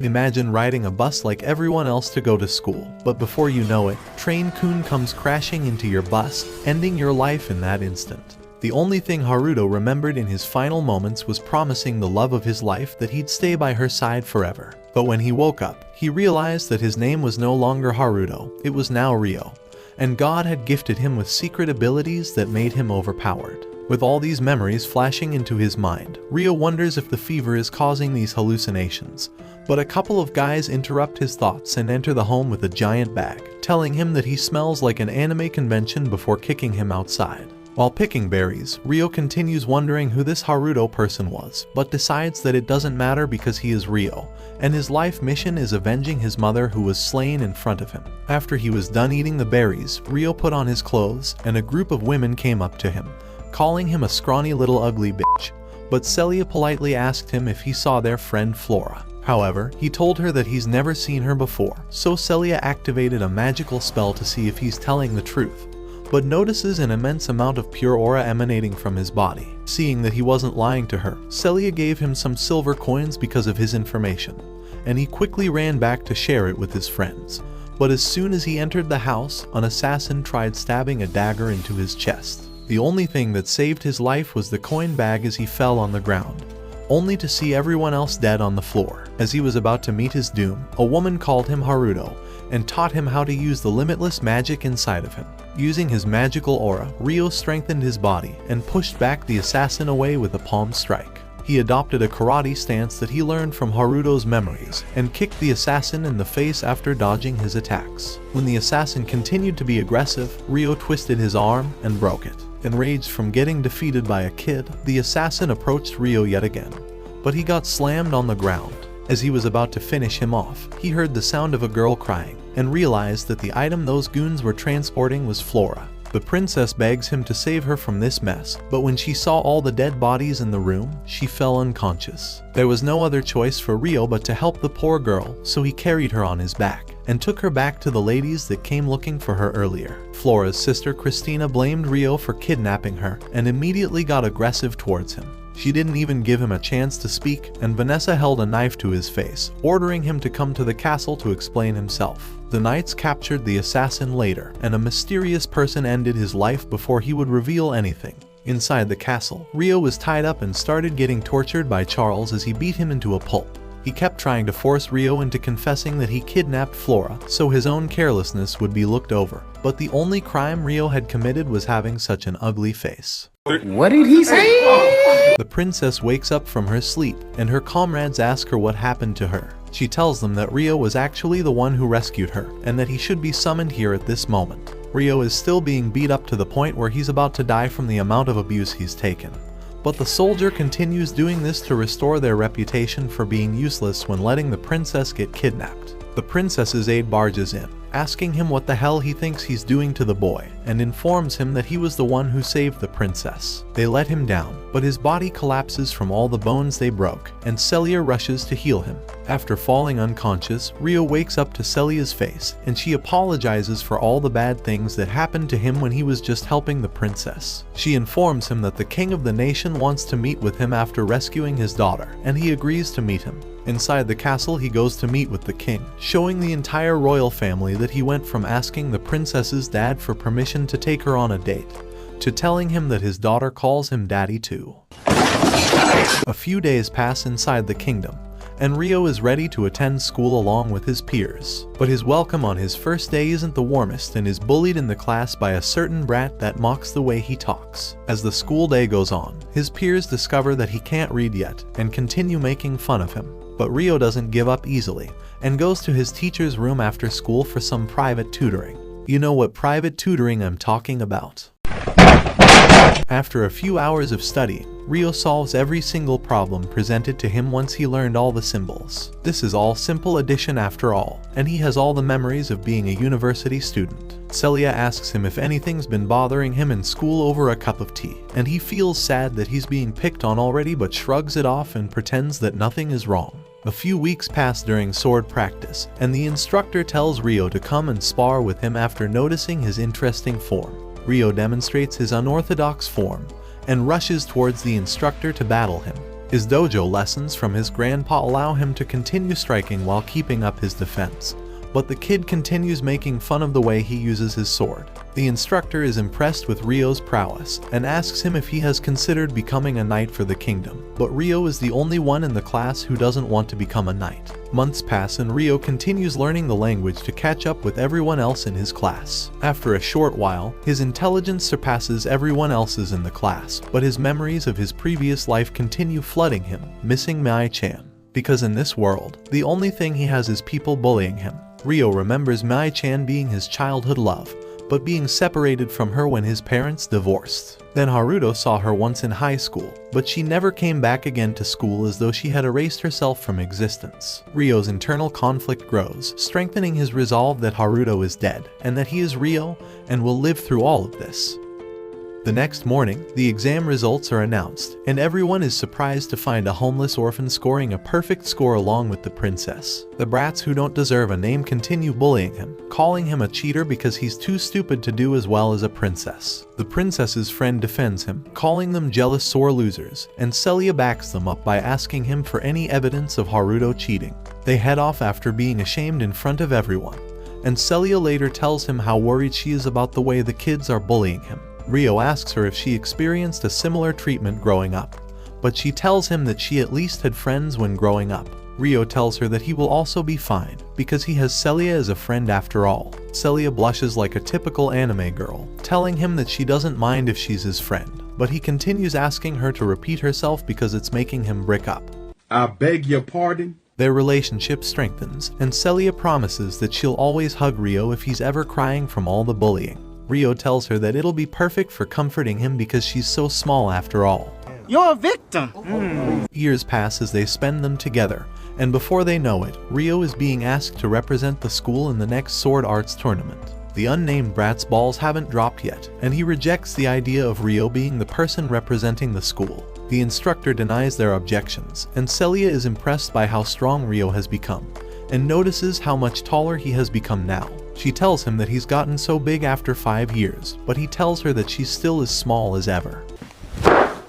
Imagine riding a bus like everyone else to go to school, but before you know it, Train-kun comes crashing into your bus, ending your life in that instant. The only thing Haruto remembered in his final moments was promising the love of his life that he'd stay by her side forever. But when he woke up, he realized that his name was no longer Haruto, it was now Ryo. And God had gifted him with secret abilities that made him overpowered. With all these memories flashing into his mind, Ryo wonders if the fever is causing these hallucinations. But a couple of guys interrupt his thoughts and enter the home with a giant bag, telling him that he smells like an anime convention before kicking him outside. While picking berries, Ryo continues wondering who this Haruto person was, but decides that it doesn't matter because he is Ryo, and his life mission is avenging his mother who was slain in front of him. After he was done eating the berries, Ryo put on his clothes, and a group of women came up to him, calling him a scrawny little ugly bitch. But Celia politely asked him if he saw their friend Flora. However, he told her that he's never seen her before, so Celia activated a magical spell to see if he's telling the truth, but notices an immense amount of pure aura emanating from his body. Seeing that he wasn't lying to her, Celia gave him some silver coins because of his information, and he quickly ran back to share it with his friends. But as soon as he entered the house, an assassin tried stabbing a dagger into his chest. The only thing that saved his life was the coin bag as he fell on the ground, only to see everyone else dead on the floor. As he was about to meet his doom, a woman called him Haruto and taught him how to use the limitless magic inside of him. Using his magical aura, Ryo strengthened his body and pushed back the assassin away with a palm strike. He adopted a karate stance that he learned from Haruto's memories and kicked the assassin in the face after dodging his attacks. When the assassin continued to be aggressive, Ryo twisted his arm and broke it. Enraged from getting defeated by a kid, the assassin approached Ryo yet again, but he got slammed on the ground. As he was about to finish him off, he heard the sound of a girl crying and realized that the item those goons were transporting was Flora. The princess begs him to save her from this mess, but when she saw all the dead bodies in the room, she fell unconscious. There was no other choice for Ryo but to help the poor girl, so he carried her on his back and took her back to the ladies that came looking for her earlier. Flora's sister Christina blamed Ryo for kidnapping her and immediately got aggressive towards him. She didn't even give him a chance to speak, and Vanessa held a knife to his face, ordering him to come to the castle to explain himself. The knights captured the assassin later, and a mysterious person ended his life before he would reveal anything. Inside the castle, Ryo was tied up and started getting tortured by Charles as he beat him into a pulp. He kept trying to force Ryo into confessing that he kidnapped Flora, so his own carelessness would be looked over. But the only crime Ryo had committed was having such an ugly face. What did he say? The princess wakes up from her sleep, and her comrades ask her what happened to her. She tells them that Ryo was actually the one who rescued her, and that he should be summoned here at this moment. Ryo is still being beat up to the point where he's about to die from the amount of abuse he's taken. But the soldier continues doing this to restore their reputation for being useless when letting the princess get kidnapped. The princess's aide barges in, asking him what the hell he thinks he's doing to the boy, and informs him that he was the one who saved the princess. They let him down, but his body collapses from all the bones they broke, and Celia rushes to heal him. After falling unconscious, Ryo wakes up to Celia's face, and she apologizes for all the bad things that happened to him when he was just helping the princess. She informs him that the king of the nation wants to meet with him after rescuing his daughter, and he agrees to meet him. Inside the castle, he goes to meet with the king, showing the entire royal family that he went from asking the princess's dad for permission to take her on a date, to telling him that his daughter calls him daddy too. A few days pass inside the kingdom, and Ryo is ready to attend school along with his peers. But his welcome on his first day isn't the warmest and is bullied in the class by a certain brat that mocks the way he talks. As the school day goes on, his peers discover that he can't read yet and continue making fun of him. But Ryo doesn't give up easily, and goes to his teacher's room after school for some private tutoring. You know what private tutoring I'm talking about. After a few hours of study, Ryo solves every single problem presented to him once he learned all the symbols. This is all simple addition after all, and he has all the memories of being a university student. Celia asks him if anything's been bothering him in school over a cup of tea, and he feels sad that he's being picked on already but shrugs it off and pretends that nothing is wrong. A few weeks pass during sword practice, and the instructor tells Ryo to come and spar with him after noticing his interesting form. Ryo demonstrates his unorthodox form and rushes towards the instructor to battle him. His dojo lessons from his grandpa allow him to continue striking while keeping up his defense, but the kid continues making fun of the way he uses his sword. The instructor is impressed with Ryo's prowess and asks him if he has considered becoming a knight for the kingdom, but Ryo is the only one in the class who doesn't want to become a knight. Months pass and Ryo continues learning the language to catch up with everyone else in his class. After a short while, his intelligence surpasses everyone else's in the class, but his memories of his previous life continue flooding him, missing Mai-chan. Because in this world, the only thing he has is people bullying him. Ryo remembers Mai-chan being his childhood love, but being separated from her when his parents divorced. Then Haruto saw her once in high school, but she never came back again to school as though she had erased herself from existence. Ryo's internal conflict grows, strengthening his resolve that Haruto is dead, and that he is Ryo and will live through all of this. The next morning, the exam results are announced, and everyone is surprised to find a homeless orphan scoring a perfect score along with the princess. The brats who don't deserve a name continue bullying him, calling him a cheater because he's too stupid to do as well as a princess. The princess's friend defends him, calling them jealous sore losers, and Celia backs them up by asking him for any evidence of Haruto cheating. They head off after being ashamed in front of everyone, and Celia later tells him how worried she is about the way the kids are bullying him. Ryo asks her if she experienced a similar treatment growing up, but she tells him that she at least had friends when growing up. Ryo tells her that he will also be fine, because he has Celia as a friend after all. Celia blushes like a typical anime girl, telling him that she doesn't mind if she's his friend, but he continues asking her to repeat herself because it's making him break up. I beg your pardon? Their relationship strengthens, and Celia promises that she'll always hug Ryo if he's ever crying from all the bullying. Ryo tells her that it'll be perfect for comforting him because she's so small after all. You're a victim! Years pass as they spend them together, and before they know it, Ryo is being asked to represent the school in the next Sword Arts tournament. The unnamed brat's balls haven't dropped yet, and he rejects the idea of Ryo being the person representing the school. The instructor denies their objections, and Celia is impressed by how strong Ryo has become, and notices how much taller he has become now. She tells him that he's gotten so big after 5 years, but he tells her that she's still as small as ever.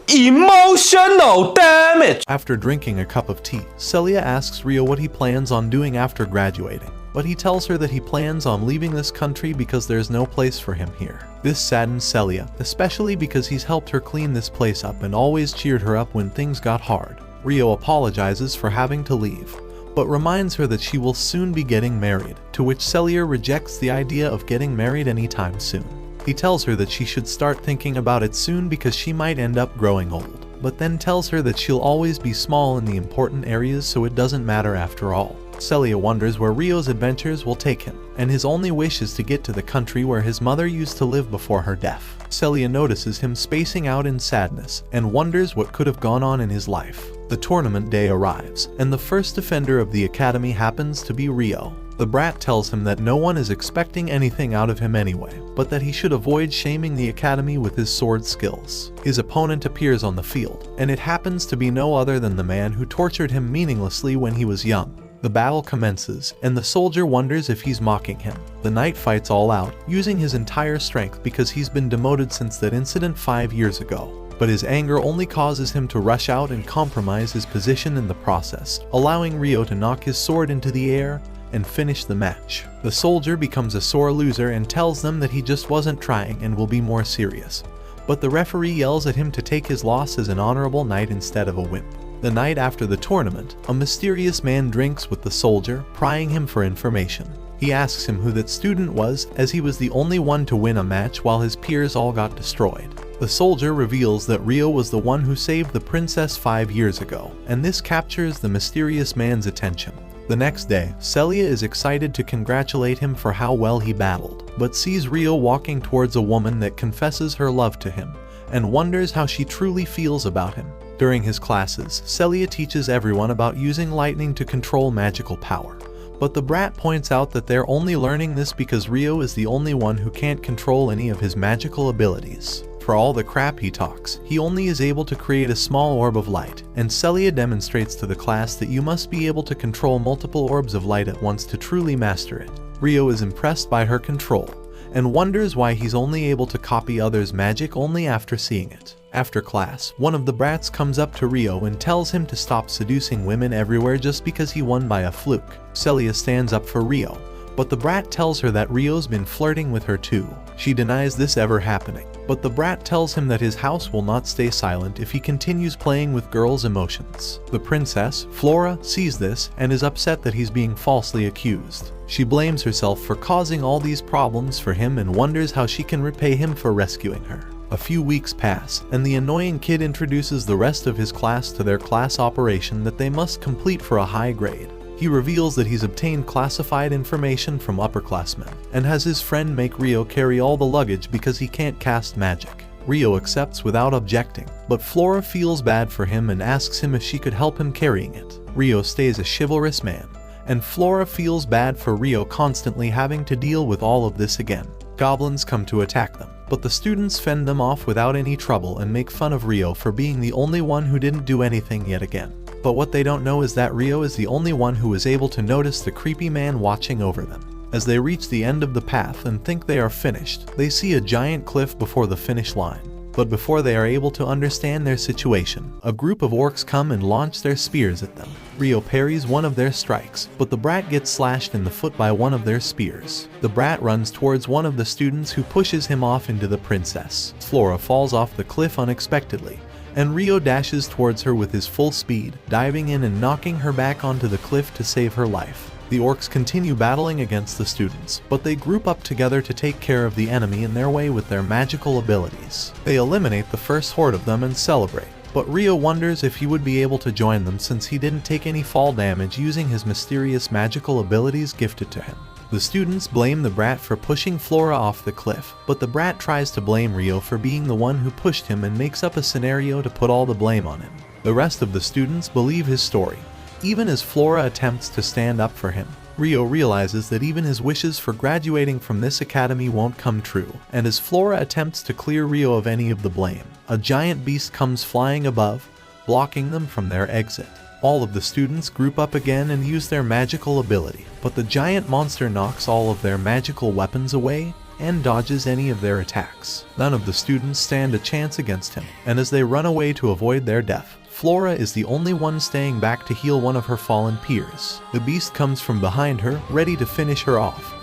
Emotional damage! After drinking a cup of tea, Celia asks Ryo what he plans on doing after graduating, but he tells her that he plans on leaving this country because there's no place for him here. This saddens Celia, especially because he's helped her clean this place up and always cheered her up when things got hard. Ryo apologizes for having to leave, but reminds her that she will soon be getting married, to which Celia rejects the idea of getting married anytime soon. He tells her that she should start thinking about it soon because she might end up growing old, but then tells her that she'll always be small in the important areas so it doesn't matter after all. Celia wonders where Ryo's adventures will take him, and his only wish is to get to the country where his mother used to live before her death. Celia notices him spacing out in sadness and wonders what could have gone on in his life. The tournament day arrives, and the first defender of the academy happens to be Ryo. The brat tells him that no one is expecting anything out of him anyway, but that he should avoid shaming the academy with his sword skills. His opponent appears on the field, and it happens to be no other than the man who tortured him meaninglessly when he was young. The battle commences, and the soldier wonders if he's mocking him. The knight fights all out, using his entire strength because he's been demoted since that incident 5 years ago. But his anger only causes him to rush out and compromise his position in the process, allowing Ryo to knock his sword into the air and finish the match. The soldier becomes a sore loser and tells them that he just wasn't trying and will be more serious. But the referee yells at him to take his loss as an honorable knight instead of a wimp. The night after the tournament, a mysterious man drinks with the soldier, prying him for information. He asks him who that student was, as he was the only one to win a match while his peers all got destroyed. The soldier reveals that Ryo was the one who saved the princess 5 years ago, and this captures the mysterious man's attention. The next day, Celia is excited to congratulate him for how well he battled, but sees Ryo walking towards a woman that confesses her love to him, and wonders how she truly feels about him. During his classes, Celia teaches everyone about using lightning to control magical power, but the brat points out that they're only learning this because Ryo is the only one who can't control any of his magical abilities. For all the crap he talks, he only is able to create a small orb of light, and Celia demonstrates to the class that you must be able to control multiple orbs of light at once to truly master it. Ryo is impressed by her control, and wonders why he's only able to copy others' magic only after seeing it. After class, one of the brats comes up to Rio and tells him to stop seducing women everywhere just because he won by a fluke. Celia stands up for Rio, but the brat tells her that Rio's been flirting with her too. She denies this ever happening, but the brat tells him that his house will not stay silent if he continues playing with girls' emotions. The princess, Flora, sees this and is upset that he's being falsely accused. She blames herself for causing all these problems for him and wonders how she can repay him for rescuing her. A few weeks pass, and the annoying kid introduces the rest of his class to their class operation that they must complete for a high grade. He reveals that he's obtained classified information from upperclassmen, and has his friend make Rio carry all the luggage because he can't cast magic. Rio accepts without objecting, but Flora feels bad for him and asks him if she could help him carrying it. Rio stays a chivalrous man, and Flora feels bad for Rio constantly having to deal with all of this again. Goblins come to attack them, but the students fend them off without any trouble and make fun of Rio for being the only one who didn't do anything yet again. But what they don't know is that Rio is the only one who is able to notice the creepy man watching over them. As they reach the end of the path and think they are finished, they see a giant cliff before the finish line. But before they are able to understand their situation, a group of orcs come and launch their spears at them. Rio parries one of their strikes, but the brat gets slashed in the foot by one of their spears. The brat runs towards one of the students who pushes him off into the princess. Flora falls off the cliff unexpectedly, and Rio dashes towards her with his full speed, diving in and knocking her back onto the cliff to save her life. The orcs continue battling against the students, but they group up together to take care of the enemy in their way with their magical abilities. They eliminate the first horde of them and celebrate, but Rio wonders if he would be able to join them since he didn't take any fall damage using his mysterious magical abilities gifted to him. The students blame the brat for pushing Flora off the cliff, but the brat tries to blame Rio for being the one who pushed him and makes up a scenario to put all the blame on him. The rest of the students believe his story, even as Flora attempts to stand up for him. Rio realizes that even his wishes for graduating from this academy won't come true, and as Flora attempts to clear Rio of any of the blame, a giant beast comes flying above, blocking them from their exit. All of the students group up again and use their magical ability, but the giant monster knocks all of their magical weapons away and dodges any of their attacks. None of the students stand a chance against him, and as they run away to avoid their death, Flora is the only one staying back to heal one of her fallen peers. The beast comes from behind her, ready to finish her off.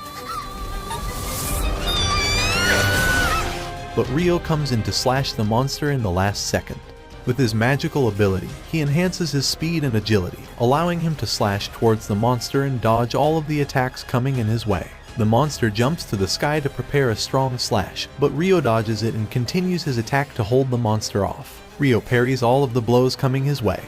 But Rio comes in to slash the monster in the last second. With his magical ability, he enhances his speed and agility, allowing him to slash towards the monster and dodge all of the attacks coming in his way. The monster jumps to the sky to prepare a strong slash, but Rio dodges it and continues his attack to hold the monster off. Rio parries all of the blows coming his way.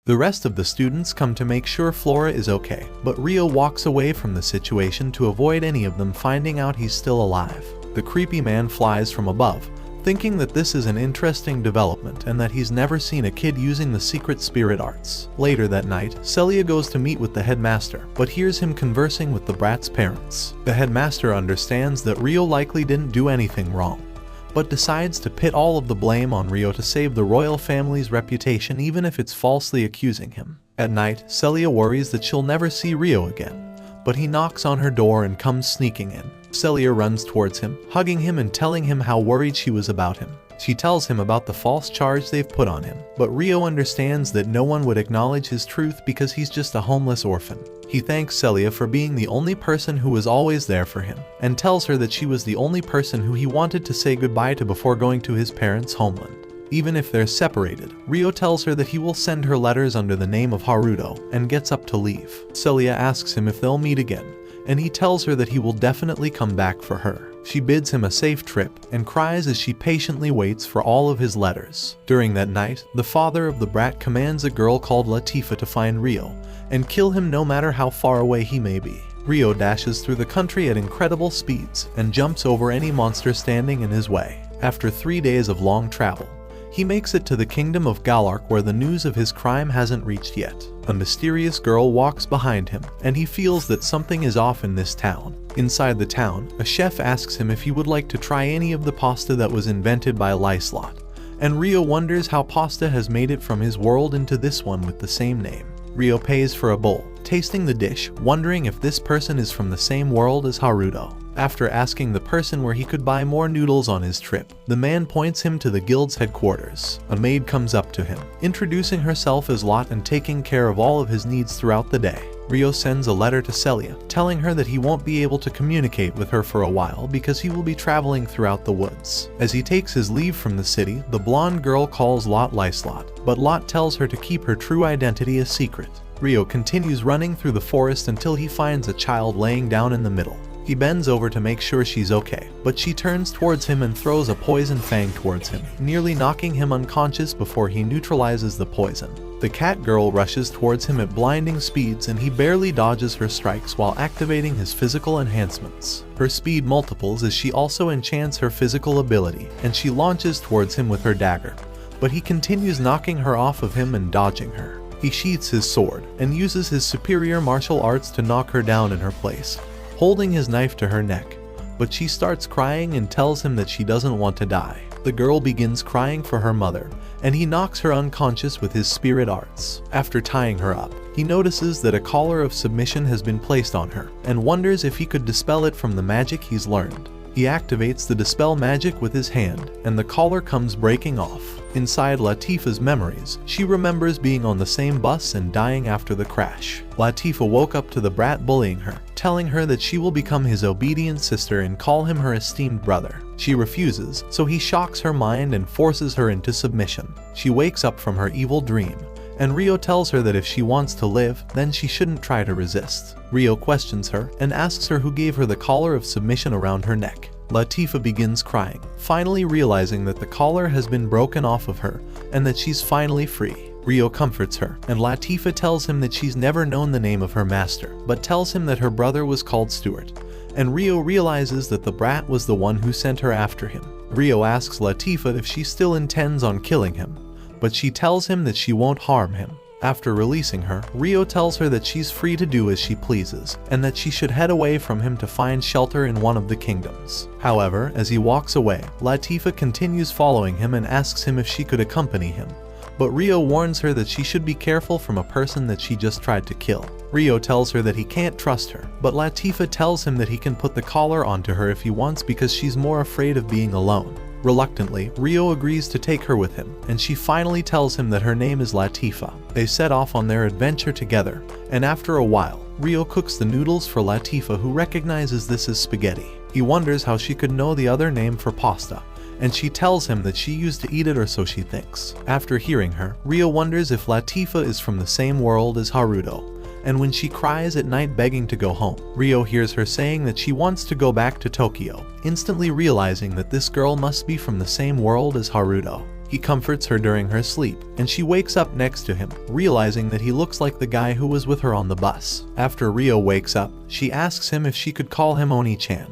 The rest of the students come to make sure Flora is okay, but Rio walks away from the situation to avoid any of them finding out he's still alive. The creepy man flies from above, thinking that this is an interesting development and that he's never seen a kid using the secret spirit arts. Later that night, Celia goes to meet with the headmaster, but hears him conversing with the brat's parents. The headmaster understands that Rio likely didn't do anything wrong, but decides to pit all of the blame on Rio to save the royal family's reputation even if it's falsely accusing him. At night, Celia worries that she'll never see Rio again, but he knocks on her door and comes sneaking in. Celia runs towards him, hugging him and telling him how worried she was about him. She tells him about the false charge they've put on him, but Rio understands that no one would acknowledge his truth because he's just a homeless orphan. He thanks Celia for being the only person who was always there for him, and tells her that she was the only person who he wanted to say goodbye to before going to his parents' homeland. Even if they're separated, Rio tells her that he will send her letters under the name of Haruto and gets up to leave. Celia asks him if they'll meet again, and he tells her that he will definitely come back for her. She bids him a safe trip and cries as she patiently waits for all of his letters. During that night, the father of the brat commands a girl called Latifa to find Rio and kill him no matter how far away he may be. Rio dashes through the country at incredible speeds and jumps over any monster standing in his way. After 3 days of long travel, he makes it to the kingdom of Galark where the news of his crime hasn't reached yet. A mysterious girl walks behind him, and he feels that something is off in this town. Inside the town, a chef asks him if he would like to try any of the pasta that was invented by Lyslot, and Rio wonders how Pasta has made it from his world into this one with the same name. Rio pays for a bowl, tasting the dish, wondering if this person is from the same world as Haruto. After asking the person where he could buy more noodles on his trip, the man points him to the guild's headquarters. A maid comes up to him, introducing herself as Lot and taking care of all of his needs throughout the day. Rio sends a letter to Celia, telling her that he won't be able to communicate with her for a while because he will be traveling throughout the woods. As he takes his leave from the city, the blonde girl calls Lot Lyslot, but Lot tells her to keep her true identity a secret. Rio continues running through the forest until he finds a child laying down in the middle. He bends over to make sure she's okay, but she turns towards him and throws a poison fang towards him, nearly knocking him unconscious before he neutralizes the poison. The cat girl rushes towards him at blinding speeds and he barely dodges her strikes while activating his physical enhancements. Her speed multiples as she also enchants her physical ability, and she launches towards him with her dagger, but he continues knocking her off of him and dodging her. He sheaths his sword and uses his superior martial arts to knock her down in her place, holding his knife to her neck, but she starts crying and tells him that she doesn't want to die. The girl begins crying for her mother, and he knocks her unconscious with his spirit arts. After tying her up, he notices that a collar of submission has been placed on her, and wonders if he could dispel it from the magic he's learned. He activates the dispel magic with his hand, and the collar comes breaking off. Inside Latifah's memories, she remembers being on the same bus and dying after the crash. Latifah woke up to the brat bullying her, telling her that she will become his obedient sister and call him her esteemed brother. She refuses, so he shocks her mind and forces her into submission. She wakes up from her evil dream, and Rio tells her that if she wants to live, then she shouldn't try to resist. Rio questions her and asks her who gave her the collar of submission around her neck. Latifah begins crying, finally realizing that the collar has been broken off of her and that she's finally free. Rio comforts her, and Latifah tells him that she's never known the name of her master, but tells him that her brother was called Stuart, and Rio realizes that the brat was the one who sent her after him. Rio asks Latifah if she still intends on killing him, but she tells him that she won't harm him. After releasing her, Rio tells her that she's free to do as she pleases, and that she should head away from him to find shelter in one of the kingdoms. However, as he walks away, Latifah continues following him and asks him if she could accompany him, but Rio warns her that she should be careful from a person that she just tried to kill. Rio tells her that he can't trust her, but Latifah tells him that he can put the collar onto her if he wants because she's more afraid of being alone. Reluctantly, Rio agrees to take her with him, and she finally tells him that her name is Latifah. They set off on their adventure together, and after a while, Rio cooks the noodles for Latifah, who recognizes this as spaghetti. He wonders how she could know the other name for pasta, and she tells him that she used to eat it, or so she thinks. After hearing her, Rio wonders if Latifah is from the same world as Haruto, and when she cries at night begging to go home, Rio hears her saying that she wants to go back to Tokyo, instantly realizing that this girl must be from the same world as Haruto. He comforts her during her sleep, and she wakes up next to him, realizing that he looks like the guy who was with her on the bus. After Rio wakes up, she asks him if she could call him Oni-chan,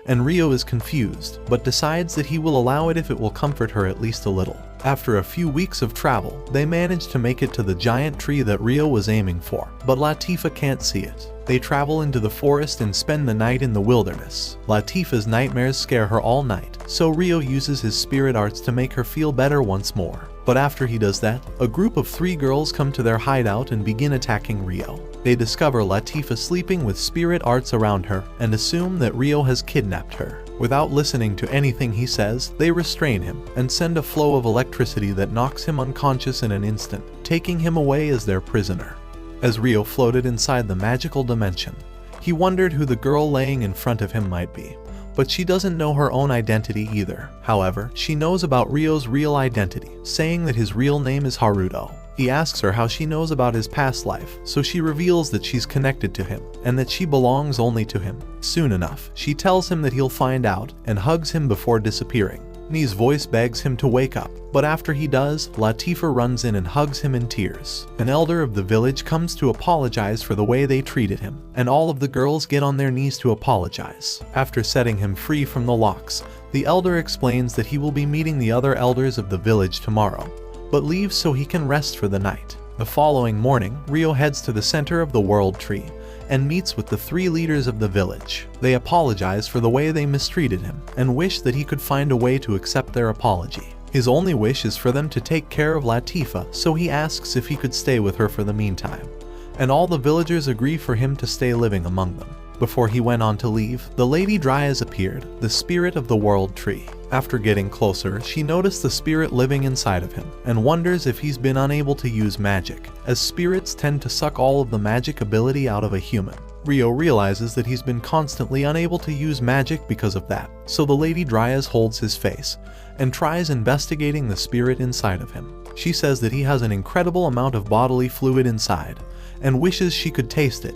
and Rio is confused, but decides that he will allow it if it will comfort her at least a little. After a few weeks of travel, they manage to make it to the giant tree that Rio was aiming for, but Latifah can't see it. They travel into the forest and spend the night in the wilderness. Latifah's nightmares scare her all night, so Rio uses his spirit arts to make her feel better once more. But after he does that, a group of 3 girls come to their hideout and begin attacking Rio. They discover Latifah sleeping with spirit arts around her and assume that Rio has kidnapped her. Without listening to anything he says, they restrain him and send a flow of electricity that knocks him unconscious in an instant, taking him away as their prisoner. As Rio floated inside the magical dimension, he wondered who the girl laying in front of him might be, but she doesn't know her own identity either. However, she knows about Rio's real identity, saying that his real name is Haruto. He asks her how she knows about his past life, so she reveals that she's connected to him, and that she belongs only to him. Soon enough, she tells him that he'll find out, and hugs him before disappearing. Nee's voice begs him to wake up, but after he does, Latifah runs in and hugs him in tears. An elder of the village comes to apologize for the way they treated him, and all of the girls get on their knees to apologize. After setting him free from the locks, the elder explains that he will be meeting the other elders of the village tomorrow, but leaves so he can rest for the night. The following morning, Rio heads to the center of the World Tree and meets with the 3 leaders of the village. They apologize for the way they mistreated him and wish that he could find a way to accept their apology. His only wish is for them to take care of Latifah, so he asks if he could stay with her for the meantime. And all the villagers agree for him to stay living among them. Before he went on to leave, the Lady Dryas appeared, the spirit of the world tree. After getting closer, she noticed the spirit living inside of him, and wonders if he's been unable to use magic, as spirits tend to suck all of the magic ability out of a human. Rio realizes that he's been constantly unable to use magic because of that, so the Lady Dryas holds his face, and tries investigating the spirit inside of him. She says that he has an incredible amount of bodily fluid inside, and wishes she could taste it,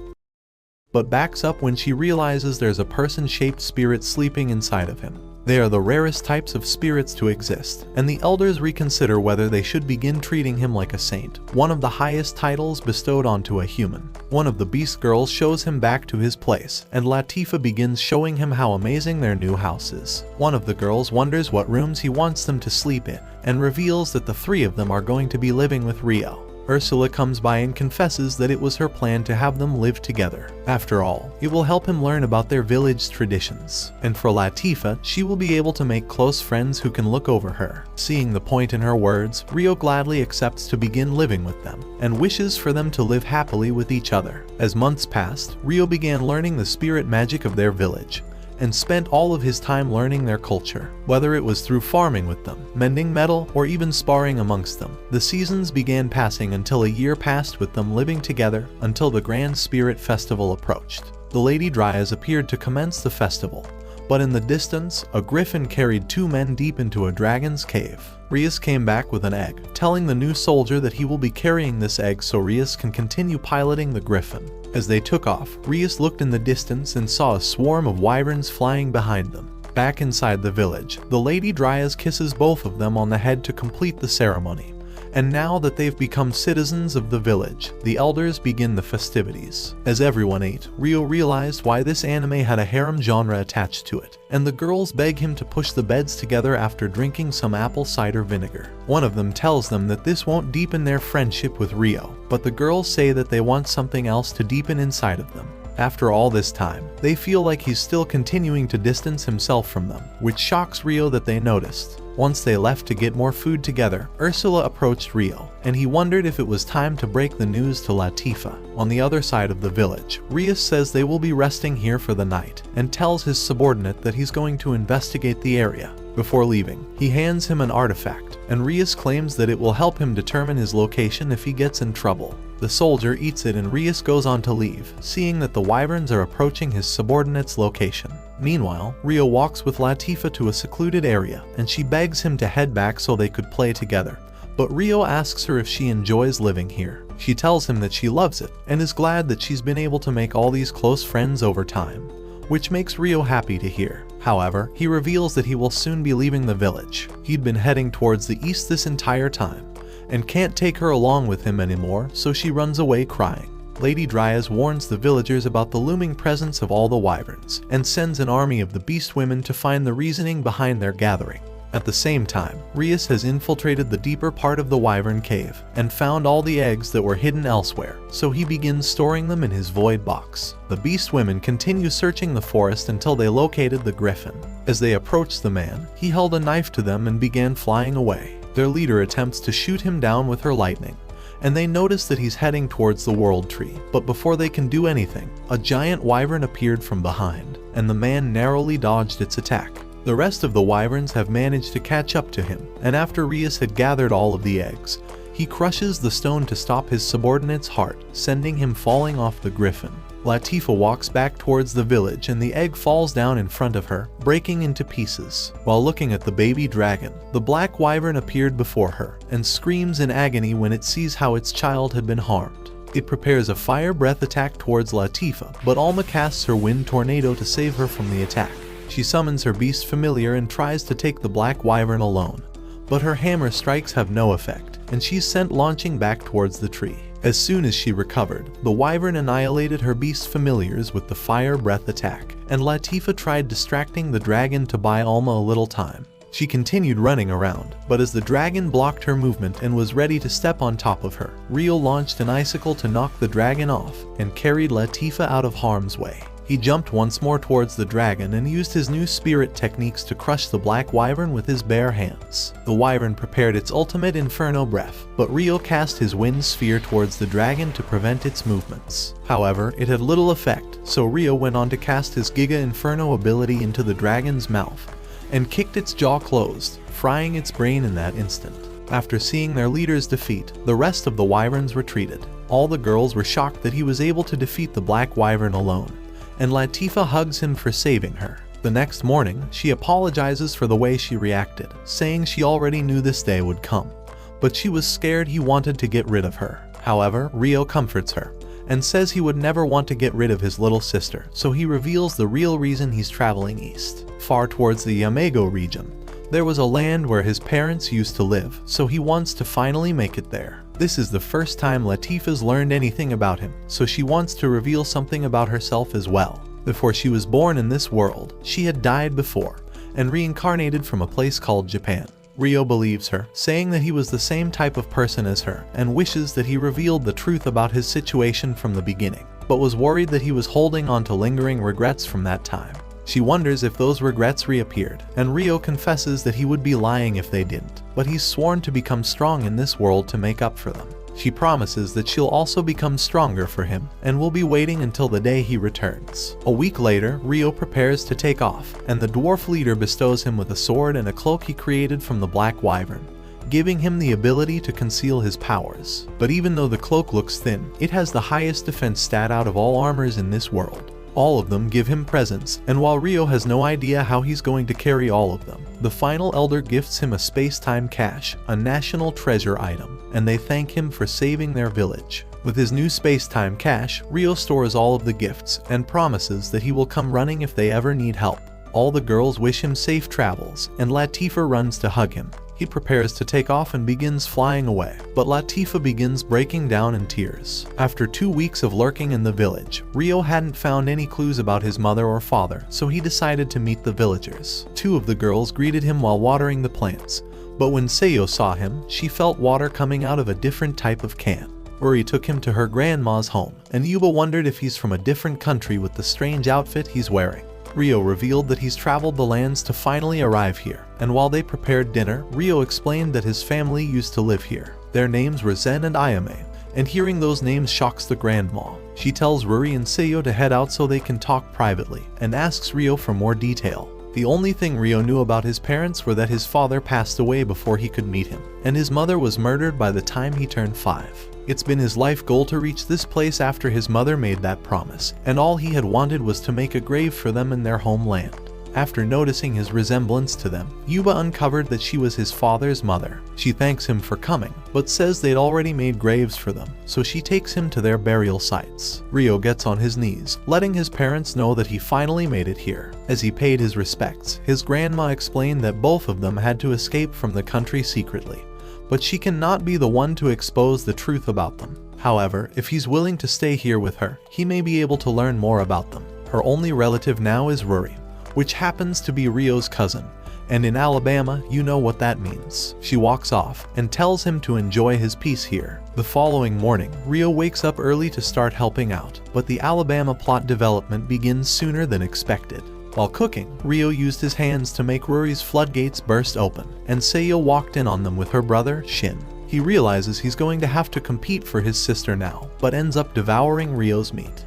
but backs up when she realizes there's a person-shaped spirit sleeping inside of him. They are the rarest types of spirits to exist, and the elders reconsider whether they should begin treating him like a saint, one of the highest titles bestowed onto a human. One of the beast girls shows him back to his place, and Latifah begins showing him how amazing their new house is. One of the girls wonders what rooms he wants them to sleep in, and reveals that the three of them are going to be living with Rio. Ursula comes by and confesses that it was her plan to have them live together. After all, it will help him learn about their village traditions. And for Latifah, she will be able to make close friends who can look over her. Seeing the point in her words, Rio gladly accepts to begin living with them, and wishes for them to live happily with each other. As months passed, Rio began learning the spirit magic of their village, and spent all of his time learning their culture. Whether it was through farming with them, mending metal, or even sparring amongst them, the seasons began passing until a year passed with them living together until the Grand Spirit Festival approached. The Lady Dryas appeared to commence the festival, but in the distance, a griffin carried two men deep into a dragon's cave. Rias came back with an egg, telling the new soldier that he will be carrying this egg so Rias can continue piloting the griffin. As they took off, Rias looked in the distance and saw a swarm of wyverns flying behind them. Back inside the village, the Lady Dryas kisses both of them on the head to complete the ceremony. And now that they've become citizens of the village, the elders begin the festivities. As everyone ate, Rio realized why this anime had a harem genre attached to it, and the girls beg him to push the beds together after drinking some apple cider vinegar. One of them tells them that this won't deepen their friendship with Rio, but the girls say that they want something else to deepen inside of them. After all this time, they feel like he's still continuing to distance himself from them, which shocks Rio that they noticed. Once they left to get more food together, Ursula approached Rio, and he wondered if it was time to break the news to Latifah. On the other side of the village, Rias says they will be resting here for the night, and tells his subordinate that he's going to investigate the area. Before leaving, he hands him an artifact, and Rias claims that it will help him determine his location if he gets in trouble. The soldier eats it and Rias goes on to leave, seeing that the wyverns are approaching his subordinate's location. Meanwhile, Rio walks with Latifah to a secluded area, and she begs him to head back so they could play together. But Rio asks her if she enjoys living here. She tells him that she loves it, and is glad that she's been able to make all these close friends over time, which makes Rio happy to hear. However, he reveals that he will soon be leaving the village. He'd been heading towards the east this entire time, and can't take her along with him anymore, so she runs away crying. Lady Dryas warns the villagers about the looming presence of all the wyverns, and sends an army of the beast women to find the reasoning behind their gathering. At the same time, Rias has infiltrated the deeper part of the wyvern cave, and found all the eggs that were hidden elsewhere, so he begins storing them in his void box. The beast women continue searching the forest until they located the griffin. As they approached the man, he held a knife to them and began flying away. Their leader attempts to shoot him down with her lightning, and they notice that he's heading towards the world tree. But before they can do anything, a giant wyvern appeared from behind, and the man narrowly dodged its attack. The rest of the wyverns have managed to catch up to him, and after Rias had gathered all of the eggs, he crushes the stone to stop his subordinate's heart, sending him falling off the griffin. Latifah walks back towards the village and the egg falls down in front of her, breaking into pieces. While looking at the baby dragon, the black wyvern appeared before her and screams in agony when it sees how its child had been harmed. It prepares a fire breath attack towards Latifah, but Alma casts her wind tornado to save her from the attack. She summons her beast familiar and tries to take the black wyvern alone, but her hammer strikes have no effect, and she's sent launching back towards the tree. As soon as she recovered, the wyvern annihilated her beast familiars with the fire breath attack, and Latifah tried distracting the dragon to buy Alma a little time. She continued running around, but as the dragon blocked her movement and was ready to step on top of her, Rio launched an icicle to knock the dragon off and carried Latifah out of harm's way. He jumped once more towards the dragon and used his new spirit techniques to crush the black wyvern with his bare hands. The wyvern prepared its ultimate inferno breath, but Ryo cast his wind sphere towards the dragon to prevent its movements. However, it had little effect, so Ryo went on to cast his Giga Inferno ability into the dragon's mouth and kicked its jaw closed, frying its brain in that instant. After seeing their leader's defeat, the rest of the wyverns retreated. All the girls were shocked that he was able to defeat the black wyvern alone, and Latifah hugs him for saving her. The next morning, she apologizes for the way she reacted, saying she already knew this day would come, but she was scared he wanted to get rid of her. However, Ryo comforts her and says he would never want to get rid of his little sister, so he reveals the real reason he's traveling east. Far towards the Yamago region, there was a land where his parents used to live, so he wants to finally make it there. This is the first time Latifah's learned anything about him, so she wants to reveal something about herself as well. Before she was born in this world, she had died before and reincarnated from a place called Japan. Ryo believes her, saying that he was the same type of person as her and wishes that he revealed the truth about his situation from the beginning, but was worried that he was holding on to lingering regrets from that time. She wonders if those regrets reappeared, and Ryo confesses that he would be lying if they didn't, but he's sworn to become strong in this world to make up for them. She promises that she'll also become stronger for him, and will be waiting until the day he returns. A week later, Ryo prepares to take off, and the dwarf leader bestows him with a sword and a cloak he created from the black wyvern, giving him the ability to conceal his powers. But even though the cloak looks thin, it has the highest defense stat out of all armors in this world. All of them give him presents, and while Ryo has no idea how he's going to carry all of them, the final elder gifts him a space-time cache, a national treasure item, and they thank him for saving their village. With his new space-time cache, Ryo stores all of the gifts and promises that he will come running if they ever need help. All the girls wish him safe travels, and Latifah runs to hug him. He prepares to take off and begins flying away, but Latifah begins breaking down in tears. After 2 weeks of lurking in the village, Ryo hadn't found any clues about his mother or father, so he decided to meet the villagers. 2 of the girls greeted him while watering the plants, but when Seiyo saw him, she felt water coming out of a different type of can. Uri took him to her grandma's home, and Yuba wondered if he's from a different country with the strange outfit he's wearing. Ryo revealed that he's traveled the lands to finally arrive here, and while they prepared dinner, Ryo explained that his family used to live here. Their names were Zen and Ayame, and hearing those names shocks the grandma. She tells Ruri and Seiyo to head out so they can talk privately, and asks Ryo for more detail. The only thing Ryo knew about his parents were that his father passed away before he could meet him, and his mother was murdered by the time he turned 5. It's been his life goal to reach this place after his mother made that promise, and all he had wanted was to make a grave for them in their homeland. After noticing his resemblance to them, Yuba uncovered that she was his father's mother. She thanks him for coming, but says they'd already made graves for them, so she takes him to their burial sites. Ryo gets on his knees, letting his parents know that he finally made it here. As he paid his respects, his grandma explained that both of them had to escape from the country secretly, but she cannot be the one to expose the truth about them. However, if he's willing to stay here with her, he may be able to learn more about them. Her only relative now is Ruri, which happens to be Ryo's cousin, and in Alabama, you know what that means. She walks off and tells him to enjoy his peace here. The following morning, Ryo wakes up early to start helping out, but the Alabama plot development begins sooner than expected. While cooking, Ryo used his hands to make Ruri's floodgates burst open, and Seiyo walked in on them with her brother, Shin. He realizes he's going to have to compete for his sister now, but ends up devouring Ryo's meat.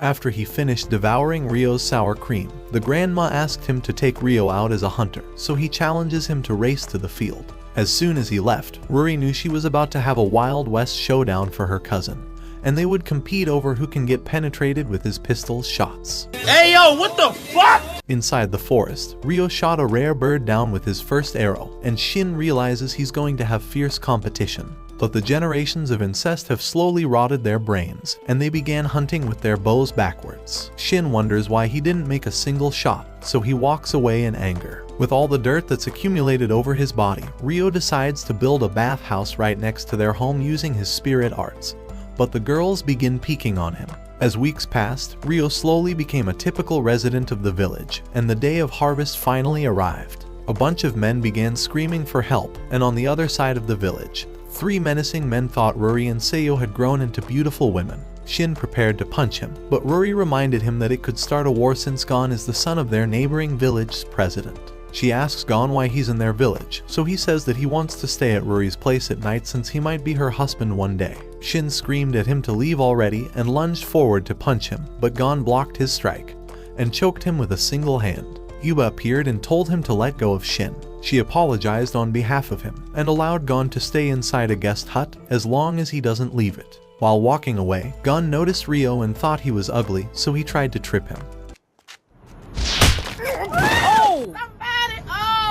After he finished devouring Ryo's sour cream, the grandma asked him to take Ryo out as a hunter, so he challenges him to race to the field. As soon as he left, Ruri knew she was about to have a Wild West showdown for her cousin, and they would compete over who can get penetrated with his pistol's shots. Hey yo, what the fuck? Inside the forest, Ryo shot a rare bird down with his first arrow, and Shin realizes he's going to have fierce competition. But the generations of incest have slowly rotted their brains, and they began hunting with their bows backwards. Shin wonders why he didn't make a single shot, so he walks away in anger. With all the dirt that's accumulated over his body, Ryo decides to build a bathhouse right next to their home using his spirit arts, but the girls begin peeking on him. As weeks passed, Ryo slowly became a typical resident of the village, and the day of harvest finally arrived. A bunch of men began screaming for help, and on the other side of the village, 3 menacing men thought Ruri and Seiyo had grown into beautiful women. Shin prepared to punch him, but Rory reminded him that it could start a war since Gon is the son of their neighboring village's president. She asks Gon why he's in their village, so he says that he wants to stay at Rory's place at night since he might be her husband one day. Shin screamed at him to leave already and lunged forward to punch him, but Gon blocked his strike and choked him with a single hand. Yuba appeared and told him to let go of Shin. She apologized on behalf of him and allowed Gon to stay inside a guest hut as long as he doesn't leave it. While walking away, Gon noticed Rio and thought he was ugly, so he tried to trip him.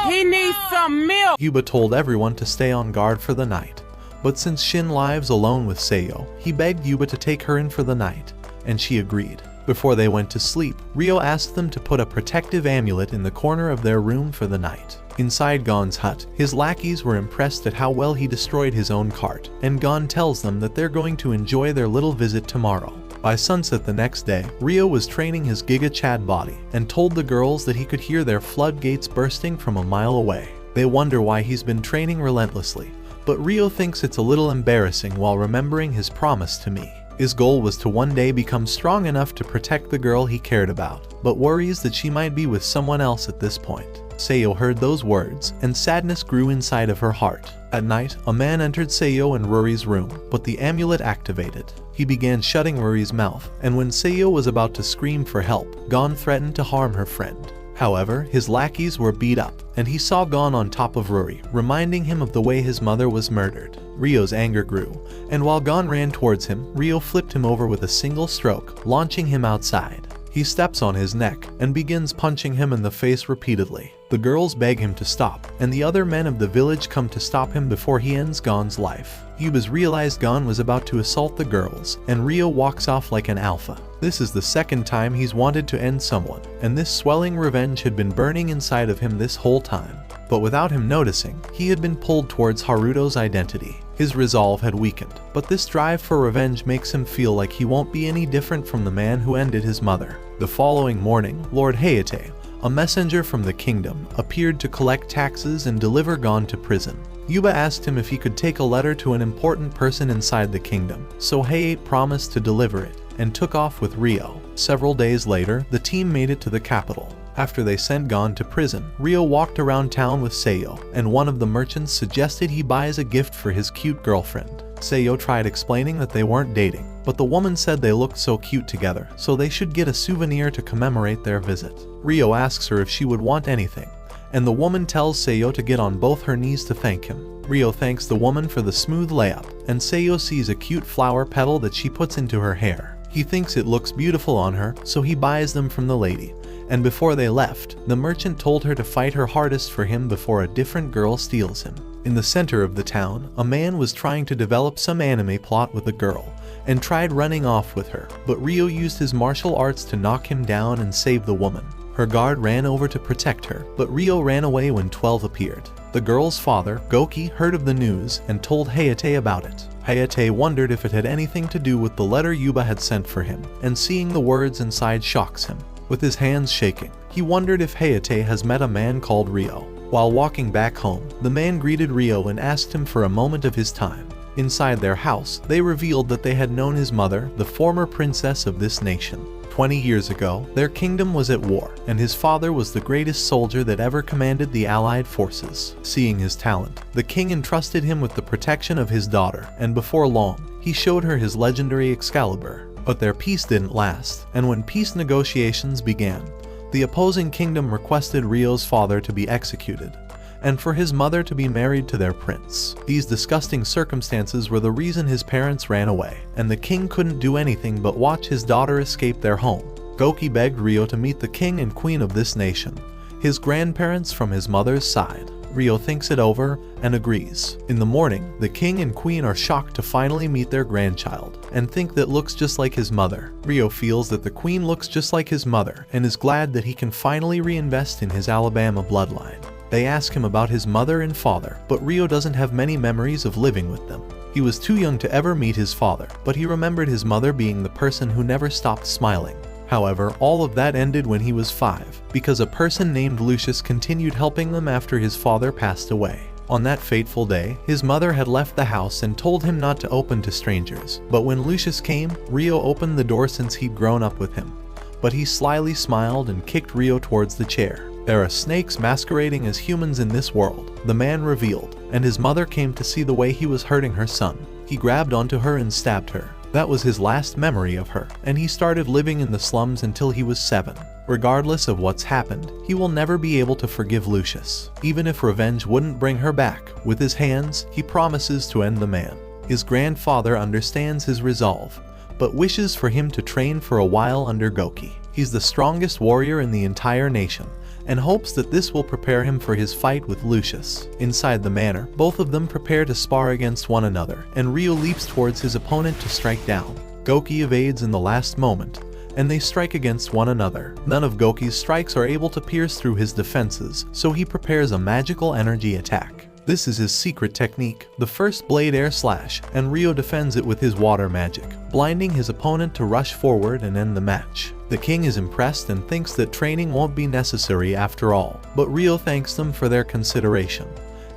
He needs some milk! Yuba told everyone to stay on guard for the night, but since Shin lives alone with Seiyo, he begged Yuba to take her in for the night, and she agreed. Before they went to sleep, Rio asked them to put a protective amulet in the corner of their room for the night. Inside Gon's hut, his lackeys were impressed at how well he destroyed his own cart, and Gon tells them that they're going to enjoy their little visit tomorrow. By sunset the next day, Rio was training his Giga Chad body and told the girls that he could hear their floodgates bursting from a mile away. They wonder why he's been training relentlessly, but Rio thinks it's a little embarrassing while remembering his promise to me. His goal was to one day become strong enough to protect the girl he cared about, but worries that she might be with someone else at this point. Seiyo heard those words, and sadness grew inside of her heart. At night, a man entered Seiyo and Rory's room, but the amulet activated. He began shutting Rory's mouth, and when Seiyo was about to scream for help, Gon threatened to harm her friend. However, his lackeys were beat up, and he saw Gon on top of Rory, reminding him of the way his mother was murdered. Rio's anger grew, and while Gon ran towards him, Rio flipped him over with a single stroke, launching him outside. He steps on his neck and begins punching him in the face repeatedly. The girls beg him to stop, and the other men of the village come to stop him before he ends Gon's life. Yubas realized Gon was about to assault the girls, and Rio walks off like an alpha. This is the second time he's wanted to end someone, and this swelling revenge had been burning inside of him this whole time. But without him noticing, he had been pulled towards Haruto's identity. His resolve had weakened, but this drive for revenge makes him feel like he won't be any different from the man who ended his mother. The following morning, Lord Hayate, a messenger from the kingdom, appeared to collect taxes and deliver Gon to prison. Yuba asked him if he could take a letter to an important person inside the kingdom, so Hayate promised to deliver it and took off with Rio. Several days later, the team made it to the capital. After they sent Gon to prison, Rio walked around town with Seiyo, and one of the merchants suggested he buys a gift for his cute girlfriend. Seiyo tried explaining that they weren't dating, but the woman said they looked so cute together, so they should get a souvenir to commemorate their visit. Rio asks her if she would want anything, and the woman tells Seiyo to get on both her knees to thank him. Rio thanks the woman for the smooth layup, and Seiyo sees a cute flower petal that she puts into her hair. He thinks it looks beautiful on her, so he buys them from the lady. And before they left, the merchant told her to fight her hardest for him before a different girl steals him. In the center of the town, a man was trying to develop some anime plot with a girl, and tried running off with her, but Rio used his martial arts to knock him down and save the woman. Her guard ran over to protect her, but Rio ran away when 12 appeared. The girl's father, Goki, heard of the news and told Hayate about it. Hayate wondered if it had anything to do with the letter Yuba had sent for him, and seeing the words inside shocks him. With his hands shaking, he wondered if Hayate has met a man called Rio. While walking back home, the man greeted Rio and asked him for a moment of his time. Inside their house, they revealed that they had known his mother, the former princess of this nation. 20 years ago, their kingdom was at war, and his father was the greatest soldier that ever commanded the Allied forces. Seeing his talent, the king entrusted him with the protection of his daughter, and before long, he showed her his legendary Excalibur. But their peace didn't last, and when peace negotiations began, the opposing kingdom requested Rio's father to be executed, and for his mother to be married to their prince. These disgusting circumstances were the reason his parents ran away, and the king couldn't do anything but watch his daughter escape their home. Goki begged Rio to meet the king and queen of this nation, his grandparents from his mother's side. Rio thinks it over and agrees. In the morning, the king and queen are shocked to finally meet their grandchild and think that looks just like his mother. Rio feels that the queen looks just like his mother and is glad that he can finally reinvest in his Alabama bloodline. They ask him about his mother and father, but Rio doesn't have many memories of living with them. He was too young to ever meet his father, but he remembered his mother being the person who never stopped smiling. However, all of that ended when he was 5, because a person named Lucius continued helping them after his father passed away. On that fateful day, his mother had left the house and told him not to open to strangers. But when Lucius came, Rio opened the door since he'd grown up with him. But he slyly smiled and kicked Rio towards the chair. "There are snakes masquerading as humans in this world," the man revealed, and his mother came to see the way he was hurting her son. He grabbed onto her and stabbed her. That was his last memory of her, and he started living in the slums until he was 7. Regardless of what's happened, he will never be able to forgive Lucius. Even if revenge wouldn't bring her back, with his hands, he promises to end the man. His grandfather understands his resolve, but wishes for him to train for a while under Goki. He's the strongest warrior in the entire nation, and hopes that this will prepare him for his fight with Lucius. Inside the manor, both of them prepare to spar against one another, and Rio leaps towards his opponent to strike down. Goki evades in the last moment, and they strike against one another. None of Goki's strikes are able to pierce through his defenses, so he prepares a magical energy attack. This is his secret technique, the first blade air slash, and Rio defends it with his water magic, blinding his opponent to rush forward and end the match. The king is impressed and thinks that training won't be necessary after all, but Rio thanks them for their consideration,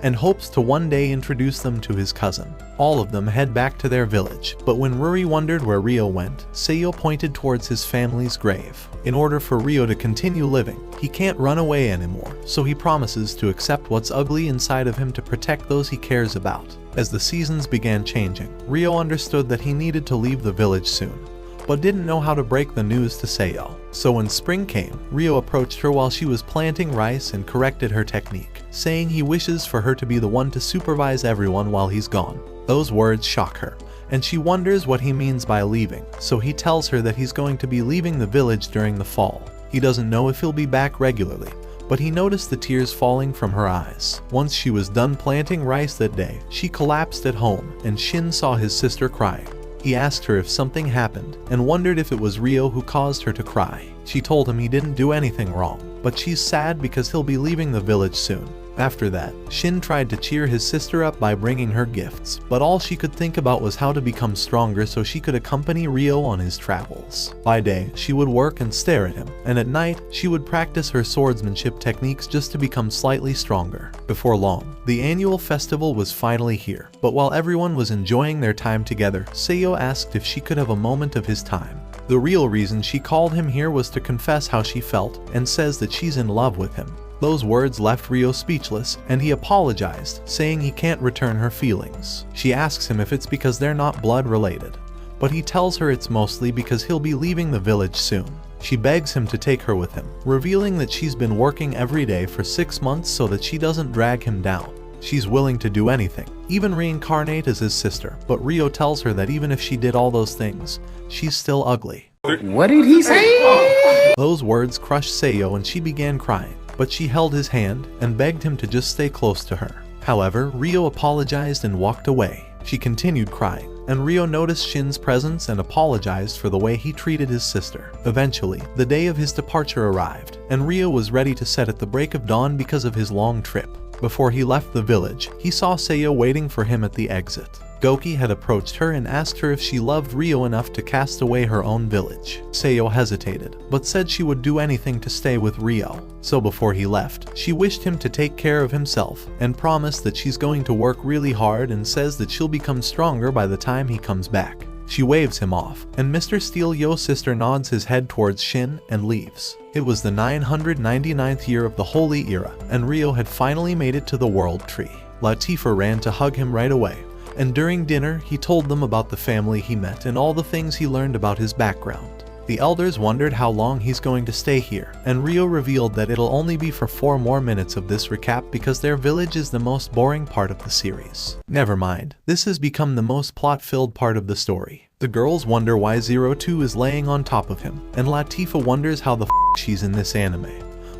and hopes to one day introduce them to his cousin. All of them head back to their village, but when Ruri wondered where Rio went, Seiyo pointed towards his family's grave. In order for Rio to continue living, he can't run away anymore, so he promises to accept what's ugly inside of him to protect those he cares about. As the seasons began changing, Rio understood that he needed to leave the village soon, but didn't know how to break the news to Seiyo. So when spring came, Rio approached her while she was planting rice and corrected her technique, saying he wishes for her to be the one to supervise everyone while he's gone. Those words shock her, and she wonders what he means by leaving, so he tells her that he's going to be leaving the village during the fall. He doesn't know if he'll be back regularly, but he noticed the tears falling from her eyes. Once she was done planting rice that day, she collapsed at home, and Shin saw his sister crying. He asked her if something happened, and wondered if it was Rio who caused her to cry. She told him he didn't do anything wrong, but she's sad because he'll be leaving the village soon. After that, Shin tried to cheer his sister up by bringing her gifts, but all she could think about was how to become stronger so she could accompany Rio on his travels. By day, she would work and stare at him, and at night, she would practice her swordsmanship techniques just to become slightly stronger. Before long, the annual festival was finally here, but while everyone was enjoying their time together, Seiyo asked if she could have a moment of his time. The real reason she called him here was to confess how she felt, and says that she's in love with him. Those words left Rio speechless, and he apologized, saying he can't return her feelings. She asks him if it's because they're not blood related, but he tells her it's mostly because he'll be leaving the village soon. She begs him to take her with him, revealing that she's been working every day for 6 months so that she doesn't drag him down. She's willing to do anything, even reincarnate as his sister, but Rio tells her that even if she did all those things, she's still ugly. What did he say? Those words crushed Seiyo and she began crying, but she held his hand and begged him to just stay close to her. However, Rio apologized and walked away. She continued crying, and Rio noticed Shin's presence and apologized for the way he treated his sister. Eventually, the day of his departure arrived, and Rio was ready to set at the break of dawn because of his long trip. Before he left the village, he saw Seiyo waiting for him at the exit. Goki had approached her and asked her if she loved Rio enough to cast away her own village. Seiyo hesitated, but said she would do anything to stay with Rio. So before he left, she wished him to take care of himself, and promised that she's going to work really hard and says that she'll become stronger by the time he comes back. She waves him off, and Mr. Steel Yo's sister nods his head towards Shin and leaves. It was the 999th year of the Holy Era, and Rio had finally made it to the World Tree. Latifah ran to hug him right away, and during dinner, he told them about the family he met and all the things he learned about his background. The elders wondered how long he's going to stay here, and Rio revealed that it'll only be for 4 more minutes of this recap because their village is the most boring part of the series. Never mind, this has become the most plot-filled part of the story. The girls wonder why 02 is laying on top of him, and Latifah wonders how the she's in this anime.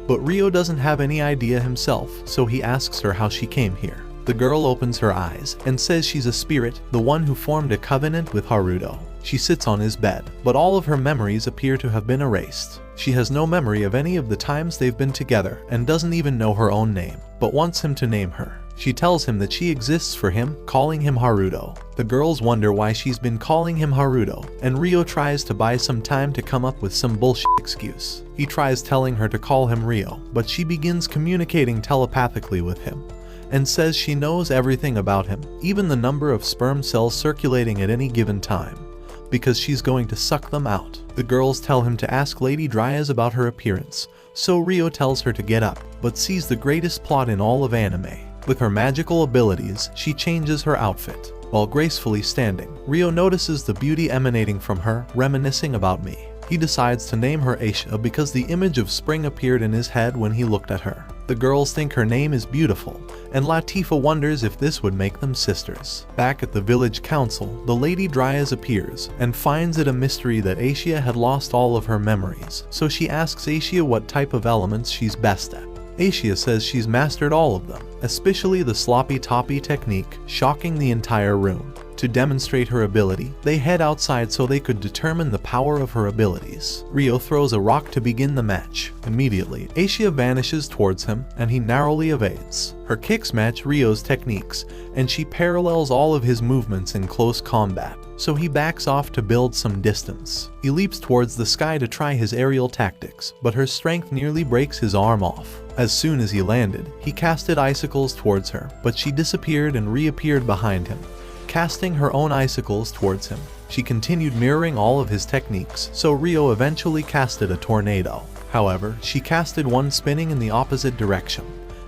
But Rio doesn't have any idea himself, so he asks her how she came here. The girl opens her eyes and says she's a spirit, the one who formed a covenant with Haruto. She sits on his bed, but all of her memories appear to have been erased. She has no memory of any of the times they've been together and doesn't even know her own name, but wants him to name her. She tells him that she exists for him, calling him Haruto. The girls wonder why she's been calling him Haruto, and Rio tries to buy some time to come up with some bullshit excuse. He tries telling her to call him Rio, but she begins communicating telepathically with him, and says she knows everything about him, even the number of sperm cells circulating at any given time, because she's going to suck them out. The girls tell him to ask Lady Dryas about her appearance, so Rio tells her to get up, but sees the greatest plot in all of anime. With her magical abilities, she changes her outfit. While gracefully standing, Rio notices the beauty emanating from her, reminiscing about me. He decides to name her Aisha because the image of spring appeared in his head when he looked at her. The girls think her name is beautiful, and Latifa wonders if this would make them sisters. Back at the village council, the Lady Dryas appears and finds it a mystery that Aisha had lost all of her memories, so she asks Aisha what type of elements she's best at. Aisha says she's mastered all of them, especially the sloppy toppy technique, shocking the entire room. To demonstrate her ability, they head outside so they could determine the power of her abilities. Rio throws a rock to begin the match. Immediately, Aisha vanishes towards him, and he narrowly evades. Her kicks match Rio's techniques, and she parallels all of his movements in close combat, so he backs off to build some distance. He leaps towards the sky to try his aerial tactics, but her strength nearly breaks his arm off. As soon as he landed, he casted icicles towards her, but she disappeared and reappeared behind him, casting her own icicles towards him. She continued mirroring all of his techniques, so Rio eventually casted a tornado. However, she casted one spinning in the opposite direction,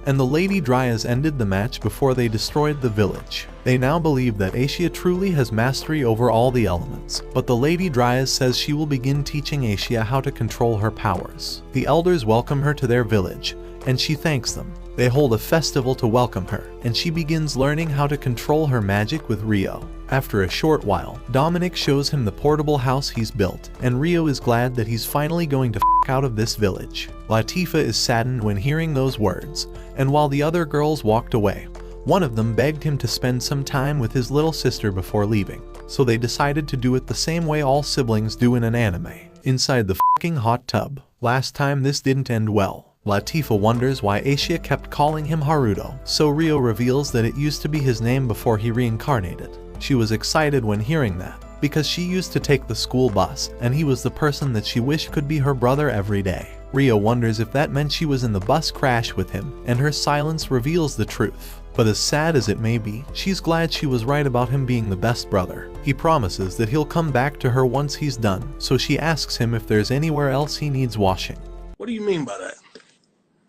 and the Lady Dryas ended the match before they destroyed the village. They now believe that Aisha truly has mastery over all the elements, but the Lady Dryas says she will begin teaching Aisha how to control her powers. The elders welcome her to their village, and she thanks them. They hold a festival to welcome her, and she begins learning how to control her magic with Rio. After a short while, Dominic shows him the portable house he's built, and Rio is glad that he's finally going to f*** out of this village. Latifa is saddened when hearing those words, and while the other girls walked away, one of them begged him to spend some time with his little sister before leaving, so they decided to do it the same way all siblings do in an anime, inside the f***ing hot tub. Last time this didn't end well. Latifa wonders why Aisha kept calling him Haruto, so Rio reveals that it used to be his name before he reincarnated. She was excited when hearing that, because she used to take the school bus, and he was the person that she wished could be her brother every day. Rio wonders if that meant she was in the bus crash with him, and her silence reveals the truth. But as sad as it may be, she's glad she was right about him being the best brother. He promises that he'll come back to her once he's done, so she asks him if there's anywhere else he needs washing. What do you mean by that?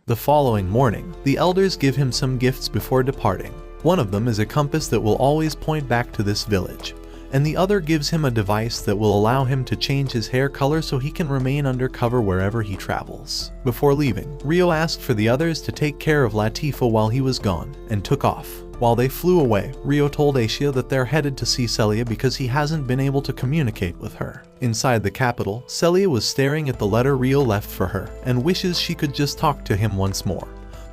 The following morning, the elders give him some gifts before departing. One of them is a compass that will always point back to this village, and the other gives him a device that will allow him to change his hair color so he can remain undercover wherever he travels. Before leaving, Rio asked for the others to take care of Latifa while he was gone, and took off. While they flew away, Rio told Aisha that they're headed to see Celia because he hasn't been able to communicate with her. Inside the capital, Celia was staring at the letter Rio left for her, and wishes she could just talk to him once more.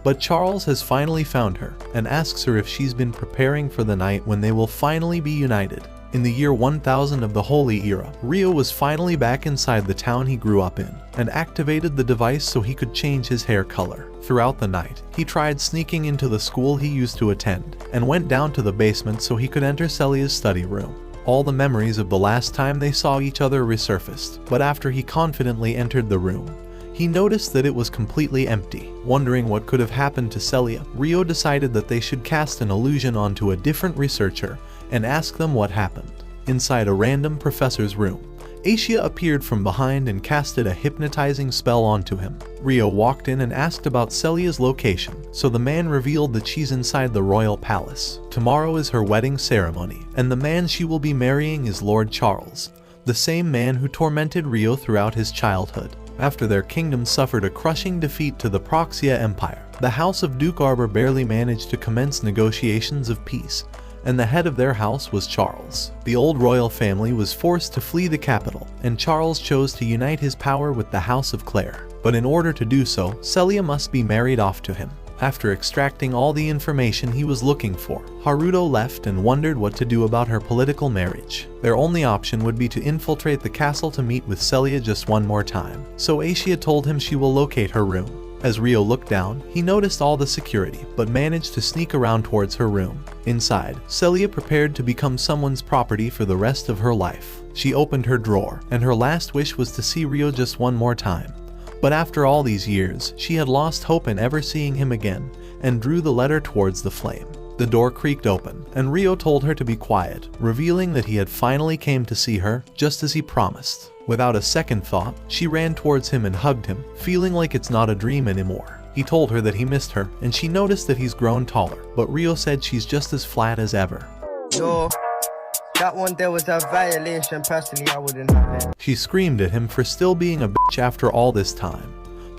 But Charles has finally found her, and asks her if she's been preparing for the night when they will finally be united. In the year 1000 of the Holy Era, Rio was finally back inside the town he grew up in, and activated the device so he could change his hair color. Throughout the night, he tried sneaking into the school he used to attend, and went down to the basement so he could enter Celia's study room. All the memories of the last time they saw each other resurfaced, but after he confidently entered the room, he noticed that it was completely empty. Wondering what could have happened to Celia, Rio decided that they should cast an illusion onto a different researcher and ask them what happened. Inside a random professor's room, Aisha appeared from behind and casted a hypnotizing spell onto him. Rio walked in and asked about Celia's location, so the man revealed that she's inside the royal palace. Tomorrow is her wedding ceremony, and the man she will be marrying is Lord Charles, the same man who tormented Rio throughout his childhood. After their kingdom suffered a crushing defeat to the Proxia Empire, the House of Duke Arbor barely managed to commence negotiations of peace, and the head of their house was Charles. The old royal family was forced to flee the capital, and Charles chose to unite his power with the House of Clare. But in order to do so, Celia must be married off to him. After extracting all the information he was looking for, Haruto left and wondered what to do about her political marriage. Their only option would be to infiltrate the castle to meet with Celia just one more time, so Aisha told him she will locate her room. As Rio looked down, he noticed all the security, but managed to sneak around towards her room. Inside, Celia prepared to become someone's property for the rest of her life. She opened her drawer, and her last wish was to see Rio just one more time. But after all these years, she had lost hope in ever seeing him again, and drew the letter towards the flame. The door creaked open, and Rio told her to be quiet, revealing that he had finally came to see her, just as he promised. Without a second thought, she ran towards him and hugged him, feeling like it's not a dream anymore. He told her that he missed her, and she noticed that he's grown taller, but Rio said she's just as flat as ever. Yo, that one there was a violation. Personally, I wouldn't have it. She screamed at him for still being a bitch after all this time,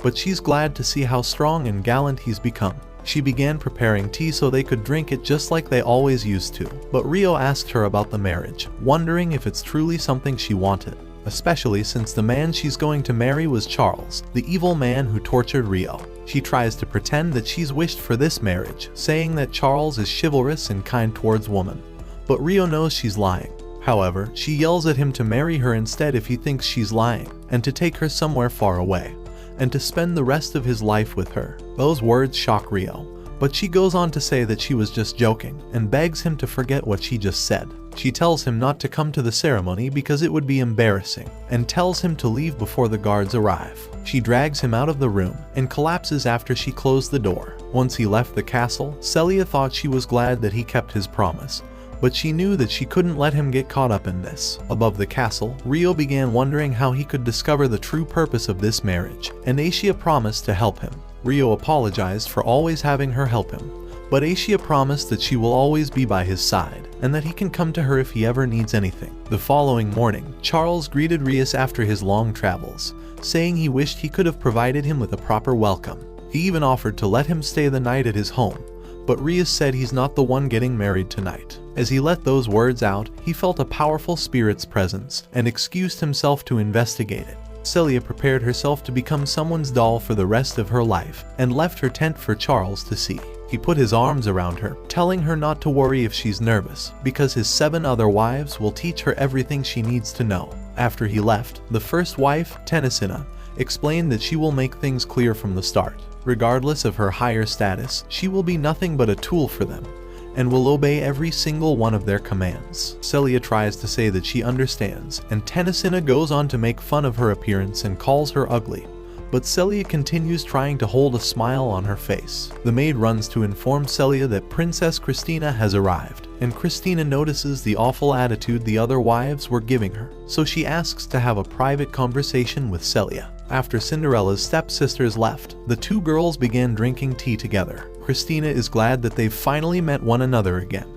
but she's glad to see how strong and gallant he's become. She began preparing tea so they could drink it just like they always used to, but Rio asked her about the marriage, wondering if it's truly something she wanted, especially since the man she's going to marry was Charles, the evil man who tortured Rio. She tries to pretend that she's wished for this marriage, saying that Charles is chivalrous and kind towards women, but Rio knows she's lying. However, she yells at him to marry her instead if he thinks she's lying, and to take her somewhere far away, and to spend the rest of his life with her. Those words shock Rio, but she goes on to say that she was just joking, and begs him to forget what she just said. She tells him not to come to the ceremony because it would be embarrassing, and tells him to leave before the guards arrive. She drags him out of the room, and collapses after she closed the door. Once he left the castle, Celia thought she was glad that he kept his promise, but she knew that she couldn't let him get caught up in this. Above the castle, Rio began wondering how he could discover the true purpose of this marriage, and Asia promised to help him. Rio apologized for always having her help him, but Asia promised that she will always be by his side, and that he can come to her if he ever needs anything. The following morning, Charles greeted Rias after his long travels, saying he wished he could have provided him with a proper welcome. He even offered to let him stay the night at his home, but Rias said he's not the one getting married tonight. As he let those words out, he felt a powerful spirit's presence, and excused himself to investigate it. Celia prepared herself to become someone's doll for the rest of her life, and left her tent for Charles to see. He put his arms around her, telling her not to worry if she's nervous, because his 7 other wives will teach her everything she needs to know. After he left, the first wife, Tennesina, explained that she will make things clear from the start. Regardless of her higher status, she will be nothing but a tool for them, and will obey every single one of their commands. Celia tries to say that she understands, and Tennesina goes on to make fun of her appearance and calls her ugly, but Celia continues trying to hold a smile on her face. The maid runs to inform Celia that Princess Christina has arrived, and Christina notices the awful attitude the other wives were giving her, so she asks to have a private conversation with Celia. After Cinderella's stepsisters left, the 2 girls began drinking tea together. Christina is glad that they've finally met one another again,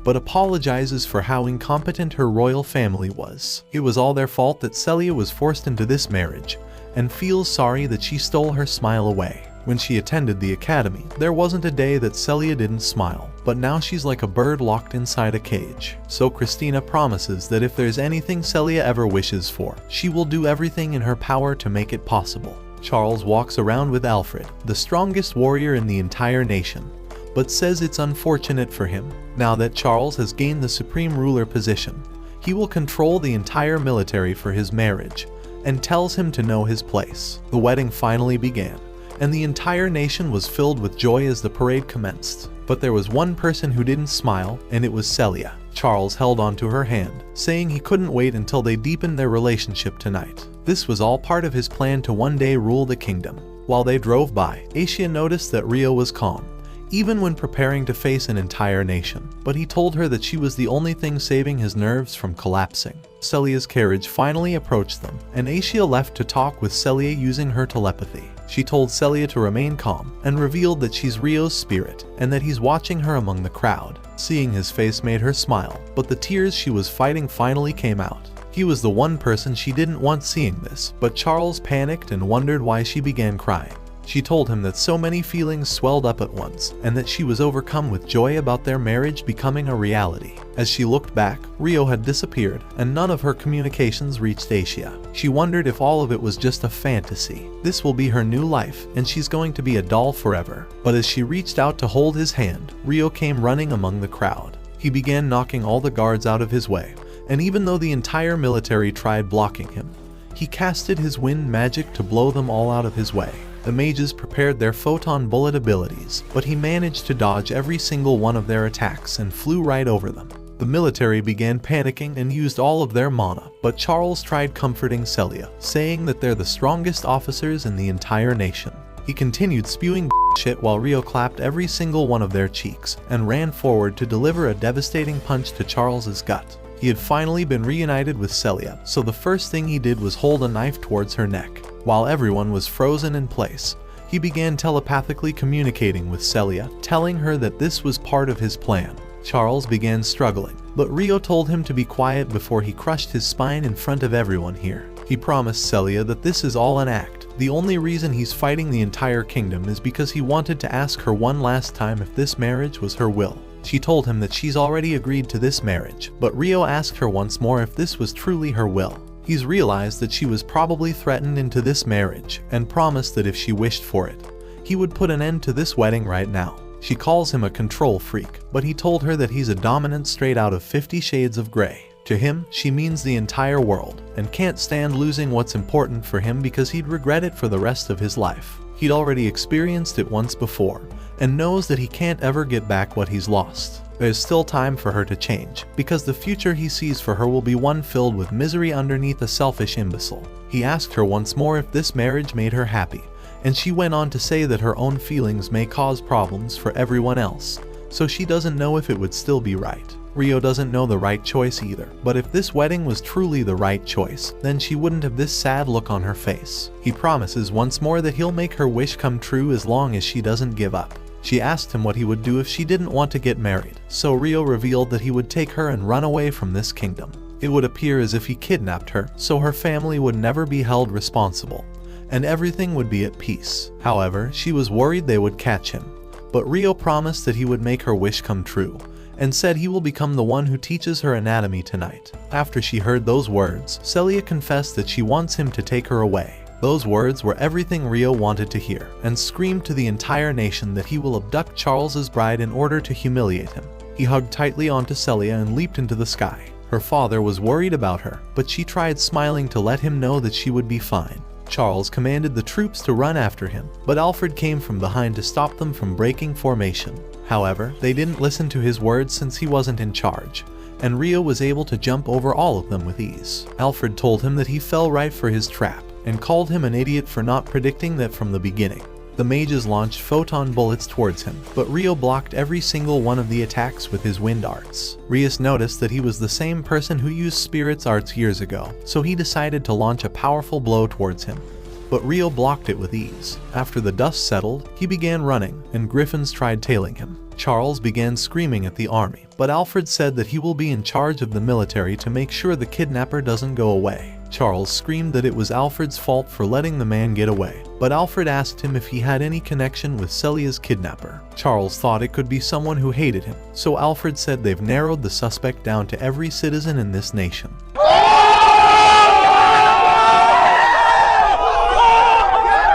but apologizes for how incompetent her royal family was. It was all their fault that Celia was forced into this marriage, and feels sorry that she stole her smile away. When she attended the academy, there wasn't a day that Celia didn't smile, but now she's like a bird locked inside a cage. So Christina promises that if there's anything Celia ever wishes for, she will do everything in her power to make it possible. Charles walks around with Alfred, the strongest warrior in the entire nation, but says it's unfortunate for him. Now that Charles has gained the supreme ruler position, he will control the entire military for his marriage, and tells him to know his place. The wedding finally began, and the entire nation was filled with joy as the parade commenced. But there was one person who didn't smile, and it was Celia. Charles held onto her hand, saying he couldn't wait until they deepened their relationship tonight. This was all part of his plan to one day rule the kingdom. While they drove by, Asia noticed that Rio was calm, even when preparing to face an entire nation. But he told her that she was the only thing saving his nerves from collapsing. Celia's carriage finally approached them, and Asia left to talk with Celia using her telepathy. She told Celia to remain calm, and revealed that she's Rio's spirit, and that he's watching her among the crowd. Seeing his face made her smile, but the tears she was fighting finally came out. He was the one person she didn't want seeing this, but Charles panicked and wondered why she began crying. She told him that so many feelings swelled up at once, and that she was overcome with joy about their marriage becoming a reality. As she looked back, Rio had disappeared, and none of her communications reached Asia. She wondered if all of it was just a fantasy. This will be her new life, and she's going to be a doll forever. But as she reached out to hold his hand, Rio came running among the crowd. He began knocking all the guards out of his way, and even though the entire military tried blocking him, he casted his wind magic to blow them all out of his way. The mages prepared their photon bullet abilities, but he managed to dodge every single one of their attacks and flew right over them. The military began panicking and used all of their mana, but Charles tried comforting Celia, saying that they're the strongest officers in the entire nation. He continued spewing shit while Rio clapped every single one of their cheeks and ran forward to deliver a devastating punch to Charles's gut. He had finally been reunited with Celia, so the first thing he did was hold a knife towards her neck. While everyone was frozen in place, he began telepathically communicating with Celia, telling her that this was part of his plan. Charles began struggling, but Rio told him to be quiet before he crushed his spine in front of everyone here. He promised Celia that this is all an act. The only reason he's fighting the entire kingdom is because he wanted to ask her one last time if this marriage was her will. She told him that she's already agreed to this marriage, but Rio asked her once more if this was truly her will. He's realized that she was probably threatened into this marriage and promised that if she wished for it, he would put an end to this wedding right now. She calls him a control freak, but he told her that he's a dominant straight out of 50 Shades of Grey. To him, she means the entire world, and can't stand losing what's important for him because he'd regret it for the rest of his life. He'd already experienced it once before, and knows that he can't ever get back what he's lost. There's still time for her to change, because the future he sees for her will be one filled with misery underneath a selfish imbecile. He asked her once more if this marriage made her happy, and she went on to say that her own feelings may cause problems for everyone else, so she doesn't know if it would still be right. Rio doesn't know the right choice either, but if this wedding was truly the right choice, then she wouldn't have this sad look on her face. He promises once more that he'll make her wish come true as long as she doesn't give up. She asked him what he would do if she didn't want to get married, so Rio revealed that he would take her and run away from this kingdom. It would appear as if he kidnapped her, so her family would never be held responsible, and everything would be at peace. However, she was worried they would catch him, but Rio promised that he would make her wish come true, and said he will become the one who teaches her anatomy tonight. After she heard those words, Celia confessed that she wants him to take her away. Those words were everything Rio wanted to hear, and screamed to the entire nation that he will abduct Charles's bride in order to humiliate him. He hugged tightly onto Celia and leaped into the sky. Her father was worried about her, but she tried smiling to let him know that she would be fine. Charles commanded the troops to run after him, but Alfred came from behind to stop them from breaking formation. However, they didn't listen to his words since he wasn't in charge, and Rio was able to jump over all of them with ease. Alfred told him that he fell right for his trap, and called him an idiot for not predicting that from the beginning. The mages launched photon bullets towards him, but Rio blocked every single one of the attacks with his wind arts. Rios noticed that he was the same person who used Spirit's arts years ago, so he decided to launch a powerful blow towards him, but Rio blocked it with ease. After the dust settled, he began running, and griffins tried tailing him. Charles began screaming at the army, but Alfred said that he will be in charge of the military to make sure the kidnapper doesn't go away. Charles screamed that it was Alfred's fault for letting the man get away, but Alfred asked him if he had any connection with Celia's kidnapper. Charles thought it could be someone who hated him, so Alfred said they've narrowed the suspect down to every citizen in this nation.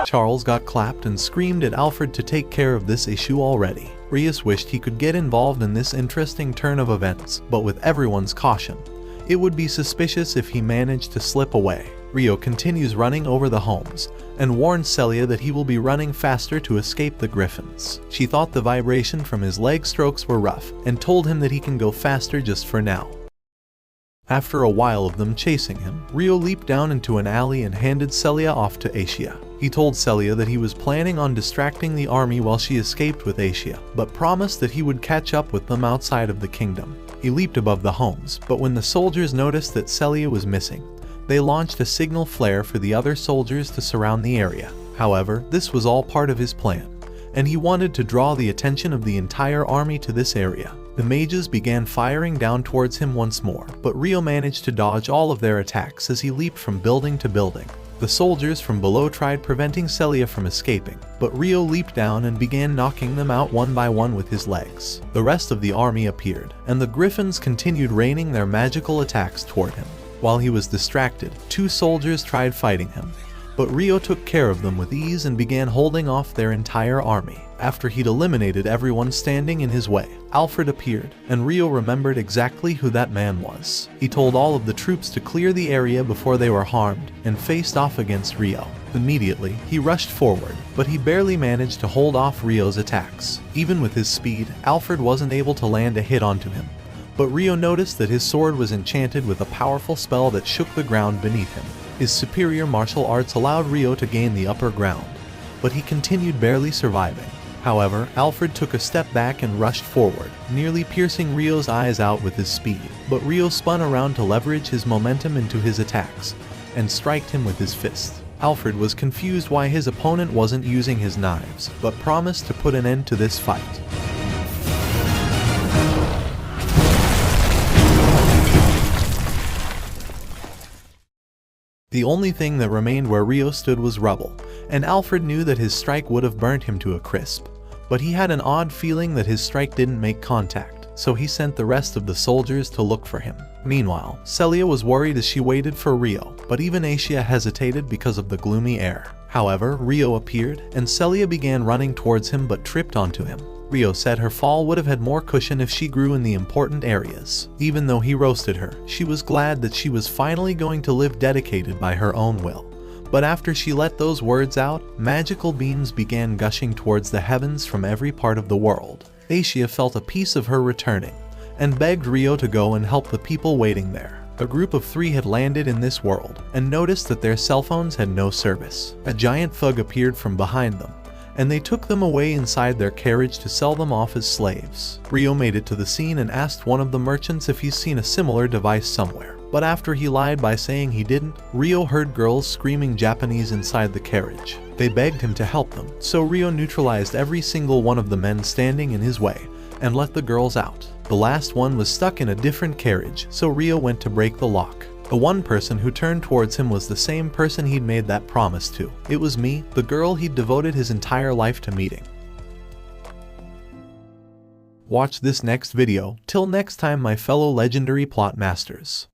Charles got clapped and screamed at Alfred to take care of this issue already. Rios wished he could get involved in this interesting turn of events, but with everyone's caution, it would be suspicious if he managed to slip away. Rio continues running over the homes, and warns Celia that he will be running faster to escape the griffins. She thought the vibration from his leg strokes were rough, and told him that he can go faster just for now. After a while of them chasing him, Rio leaped down into an alley and handed Celia off to Asia. He told Celia that he was planning on distracting the army while she escaped with Asia, but promised that he would catch up with them outside of the kingdom. He leaped above the homes, but when the soldiers noticed that Celia was missing, they launched a signal flare for the other soldiers to surround the area. However, this was all part of his plan, and he wanted to draw the attention of the entire army to this area. The mages began firing down towards him once more, but Rio managed to dodge all of their attacks as he leaped from building to building. The soldiers from below tried preventing Celia from escaping, but Rio leaped down and began knocking them out one by one with his legs. The rest of the army appeared, and the griffins continued raining their magical attacks toward him. While he was distracted, 2 soldiers tried fighting him, but Rio took care of them with ease and began holding off their entire army. After he'd eliminated everyone standing in his way, Alfred appeared, and Rio remembered exactly who that man was. He told all of the troops to clear the area before they were harmed, and faced off against Rio. Immediately, he rushed forward, but he barely managed to hold off Rio's attacks. Even with his speed, Alfred wasn't able to land a hit onto him, but Rio noticed that his sword was enchanted with a powerful spell that shook the ground beneath him. His superior martial arts allowed Rio to gain the upper ground, but he continued barely surviving. However, Alfred took a step back and rushed forward, nearly piercing Ryo's eyes out with his speed, but Ryo spun around to leverage his momentum into his attacks, and striked him with his fist. Alfred was confused why his opponent wasn't using his knives, but promised to put an end to this fight. The only thing that remained where Ryo stood was rubble, and Alfred knew that his strike would have burnt him to a crisp. But he had an odd feeling that his strike didn't make contact, so he sent the rest of the soldiers to look for him. Meanwhile, Celia was worried as she waited for Ryo, but even Asia hesitated because of the gloomy air. However, Ryo appeared, and Celia began running towards him but tripped onto him. Ryo said her fall would have had more cushion if she grew in the important areas. Even though he roasted her, she was glad that she was finally going to live dedicated by her own will. But after she let those words out, magical beams began gushing towards the heavens from every part of the world. Asia felt a piece of her returning, and begged Ryo to go and help the people waiting there. A group of 3 had landed in this world, and noticed that their cell phones had no service. A giant thug appeared from behind them, and they took them away inside their carriage to sell them off as slaves. Ryo made it to the scene and asked one of the merchants if he's seen a similar device somewhere. But after he lied by saying he didn't, Ryo heard girls screaming Japanese inside the carriage. They begged him to help them, so Ryo neutralized every single one of the men standing in his way, and let the girls out. The last one was stuck in a different carriage, so Ryo went to break the lock. The one person who turned towards him was the same person he'd made that promise to. It was me, the girl he'd devoted his entire life to meeting. Watch this next video. Till next time, my fellow legendary plot masters.